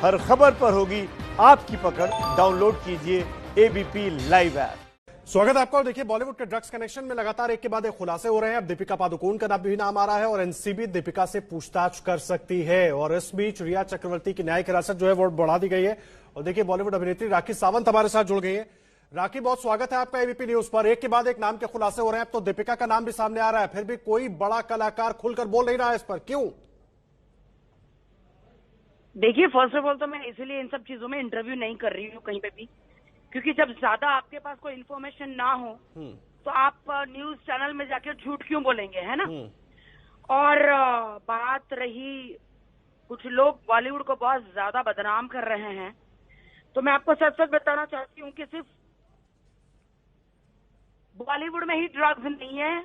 हर खबर पर होगी आपकी पकड़। डाउनलोड कीजिए एबीपी लाइव ऐप। स्वागत है आपका। और देखिए, बॉलीवुड के ड्रग्स कनेक्शन में लगातार एक के बाद एक खुलासे हो रहे हैं। अब दीपिका पादुकोण का भी नाम आ रहा है और एनसीबी दीपिका से पूछताछ कर सकती है। और इस बीच रिया चक्रवर्ती की न्यायिक हिरासत जो है वो बढ़ा दी गई है। और देखिए, बॉलीवुड अभिनेत्री राखी सावंत हमारे साथ जुड़ गई है। राखी, बहुत स्वागत है आपका एबीपी न्यूज पर। एक के बाद एक नाम के खुलासे हो रहे हैं। अब तो दीपिका का नाम भी सामने आ रहा है, फिर भी कोई बड़ा कलाकार खुलकर बोल नहीं रहा है इस पर, क्यों? देखिए, फर्स्ट ऑफ ऑल तो मैं इसीलिए इन सब चीजों में इंटरव्यू नहीं कर रही हूँ कहीं पे भी, क्योंकि जब ज्यादा आपके पास कोई इन्फॉर्मेशन ना हो तो आप न्यूज चैनल में जाकर झूठ क्यों बोलेंगे, है ना। और बात रही, कुछ लोग बॉलीवुड को बहुत ज्यादा बदनाम कर रहे हैं, तो मैं आपको सच सच बताना चाहती हूँ कि सिर्फ बॉलीवुड में ही ड्रग्स नहीं है,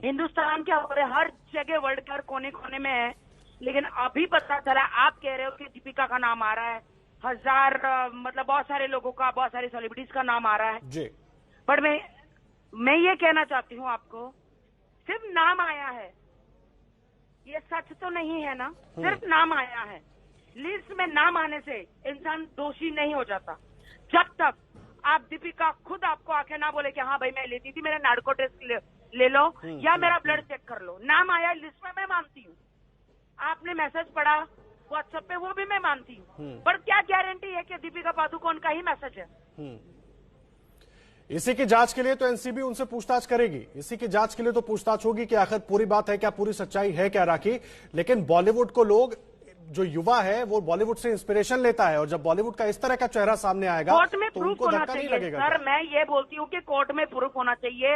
हिंदुस्तान के हर जगह वर्ल्ड के हर कोने कोने में है। लेकिन अभी पता चला, आप कह रहे हो कि दीपिका का नाम आ रहा है, हजार मतलब बहुत सारे लोगों का, बहुत सारे सेलिब्रिटीज का नाम आ रहा है जी। पर मैं ये कहना चाहती हूँ आपको, सिर्फ नाम आया है, ये सच तो नहीं है ना, सिर्फ नाम आया है। लिस्ट में नाम आने से इंसान दोषी नहीं हो जाता। जब तक आप दीपिका खुद आपको आके ना बोले कि हाँ भाई मैं लेती थी, मेरा नार्को टेस्ट ले लो या मेरा ब्लड चेक कर लो, नाम आया लिस्ट में, मैं मानती हूँ। आपने मैसेज पढ़ा व्हाट्सएप पे, वो भी मैं मानती हूँ, पर क्या गारंटी है कि दीपिका पादुकोण का ही मैसेज है? इसी की जांच के लिए तो एनसीबी उनसे पूछताछ करेगी। इसी की जांच के लिए तो पूछताछ होगी कि आखिर पूरी बात है क्या, पूरी सच्चाई है क्या राखी। लेकिन बॉलीवुड को लोग, जो युवा है वो बॉलीवुड से इंस्पिरेशन लेता है, और जब बॉलीवुड का इस तरह का चेहरा सामने आएगा कोर्ट में तो प्रूफ उनको होना धक्का नहीं चाहिए। लगेगा। सर मैं ये बोलती हूँ कि कोर्ट में प्रूफ होना चाहिए।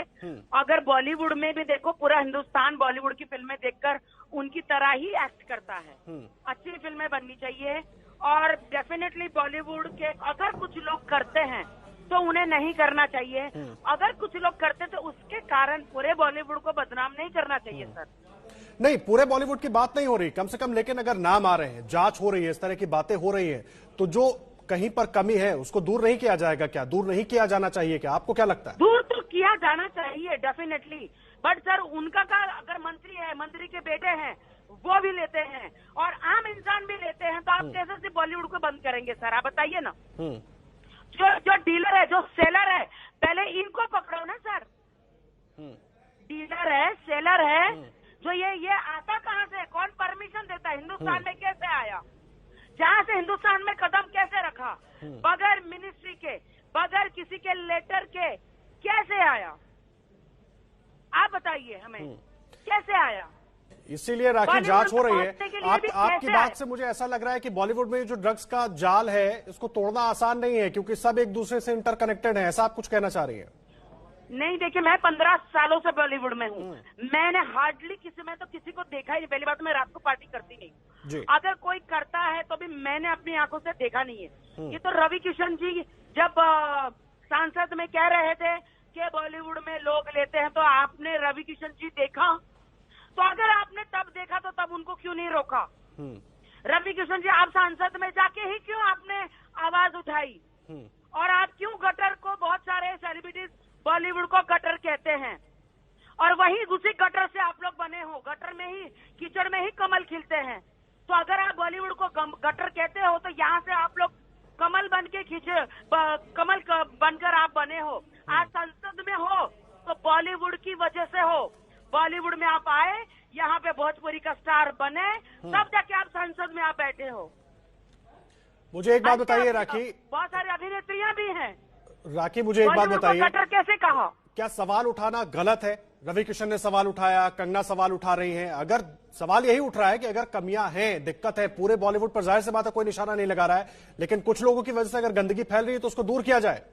अगर बॉलीवुड में भी देखो, पूरा हिंदुस्तान बॉलीवुड की फिल्में देखकर उनकी तरह ही एक्ट करता है। अच्छी फिल्में बननी चाहिए, और डेफिनेटली बॉलीवुड के अगर कुछ लोग करते हैं तो उन्हें नहीं करना चाहिए। अगर कुछ लोग करते तो उसके कारण पूरे बॉलीवुड को बदनाम नहीं करना चाहिए सर। नहीं, पूरे बॉलीवुड की बात नहीं हो रही कम से कम, लेकिन अगर नाम आ रहे हैं, जांच हो रही है, इस तरह की बातें हो रही हैं, तो जो कहीं पर कमी है उसको दूर नहीं किया जाएगा क्या? दूर नहीं किया जाना चाहिए क्या? आपको क्या लगता है? दूर तो किया जाना चाहिए डेफिनेटली, बट सर उनका का अगर मंत्री है, मंत्री के बेटे हैं, वो भी लेते हैं और आम इंसान भी लेते हैं, तो आप कैसे से बॉलीवुड को बंद करेंगे सर? आप बताइए ना। जो डीलर है, जो सेलर है, पहले इनको पकड़ो ना सर। डीलर है, सेलर है, जो ये आता कहाँ से? कौन परमिशन देता है? हिंदुस्तान में कैसे आया? जहाँ से हिंदुस्तान में कदम कैसे रखा? बगैर मिनिस्ट्री के, बगैर किसी के लेटर के कैसे आया? आप बताइए हमें, कैसे आया? इसीलिए राखी जांच हो रही है। आपकी बात से मुझे ऐसा लग रहा है कि बॉलीवुड में जो ड्रग्स का जाल है इसको तोड़ना आसान नहीं है, क्योंकि सब एक दूसरे से इंटरकनेक्टेड है। ऐसा आप कुछ कहना चाह रही है? नहीं, देखिए मैं 15 सालों से बॉलीवुड में हूँ, मैंने हार्डली किसी को देखा ही नहीं। पहली बात तो मैं रात को पार्टी करती नहीं, अगर कोई करता है तो भी मैंने अपनी आंखों से देखा नहीं है। ये तो रवि किशन जी जब सांसद में कह रहे थे कि बॉलीवुड में लोग लेते हैं, तो आपने रवि किशन जी देखा? तो अगर आपने तब देखा तो तब उनको क्यों नहीं रोका? रवि किशन जी, आप सांसद में जाके ही क्यों आपने आवाज उठाई? और आप क्यों गटर को, बहुत सारे सेलिब्रिटीज बॉलीवुड को गटर कहते हैं, और वही उसी गटर से आप लोग बने हो, गटर में ही, कीचड़ में ही कमल खिलते हैं। तो अगर आप बॉलीवुड को गटर कहते हो तो यहाँ से आप लोग कमल बन के कमल बनकर आप बने हो। आज संसद में हो तो बॉलीवुड की वजह से हो। बॉलीवुड में आप आए, यहाँ पे भोजपुरी का स्टार बने, तब जाके आप संसद में आप बैठे हो। मुझे एक बात बताइए राखी, बहुत सारी अभिनेत्रियां भी हैं। राखी मुझे एक बात बताइए, गटर कैसे कहा? क्या सवाल उठाना गलत है? रवि किशन ने सवाल उठाया, कंगना सवाल उठा रही हैं। अगर सवाल यही उठ रहा है कि अगर कमियां हैं, दिक्कत है पूरे बॉलीवुड पर, जाहिर सी बात है कोई निशाना नहीं लगा रहा है, लेकिन कुछ लोगों की वजह से अगर गंदगी फैल रही है तो उसको दूर किया जाए।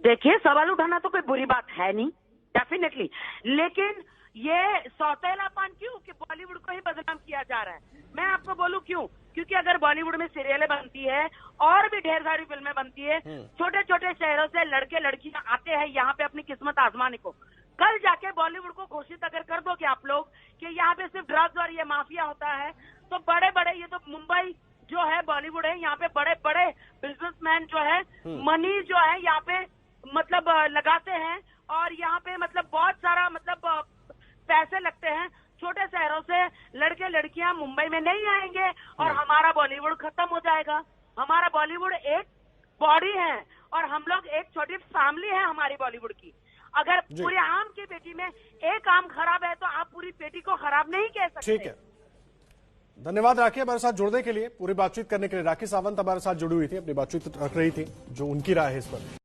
देखिए, सवाल उठाना तो कोई बुरी बात है नहीं, डेफिनेटली, लेकिन ये सौतेलापन क्यों कि बॉलीवुड को ही बदनाम किया जा रहा है? मैं आपको बोलूं क्यों, क्योंकि अगर बॉलीवुड में सीरियलें बनती है और भी ढेर सारी फिल्में बनती है, छोटे छोटे शहरों से लड़के लड़कियां आते हैं यहाँ पे अपनी किस्मत आजमाने को। कल जाके बॉलीवुड को घोषित अगर कर दो कि आप लोग कि यहाँ पे सिर्फ ड्रग्स और ये माफिया होता है, तो बड़े बड़े, ये तो मुंबई जो है बॉलीवुड है, यहाँ पे बड़े बड़े बिजनेसमैन जो है, मनी जो है यहाँ पे मतलब लगाते हैं, और यहाँ पे मतलब बहुत सारा मतलब पैसे लगते हैं। छोटे शहरों से लड़के लड़कियां मुंबई में नहीं आएंगे और हमारा बॉलीवुड खत्म हो जाएगा। हमारा बॉलीवुड एक बॉडी है और हम लोग एक छोटी फैमिली है हमारी बॉलीवुड की। अगर पूरे आम की पेटी में एक आम खराब है तो आप पूरी पेटी को खराब नहीं कह सकते। ठीक है, धन्यवाद राखी हमारे साथ जुड़ने के लिए। पूरी बातचीत करने के लिए राखी सावंत हमारे साथ जुड़ी हुई थी, अपनी बातचीत रख रही थी, जो उनकी राय है इस पर।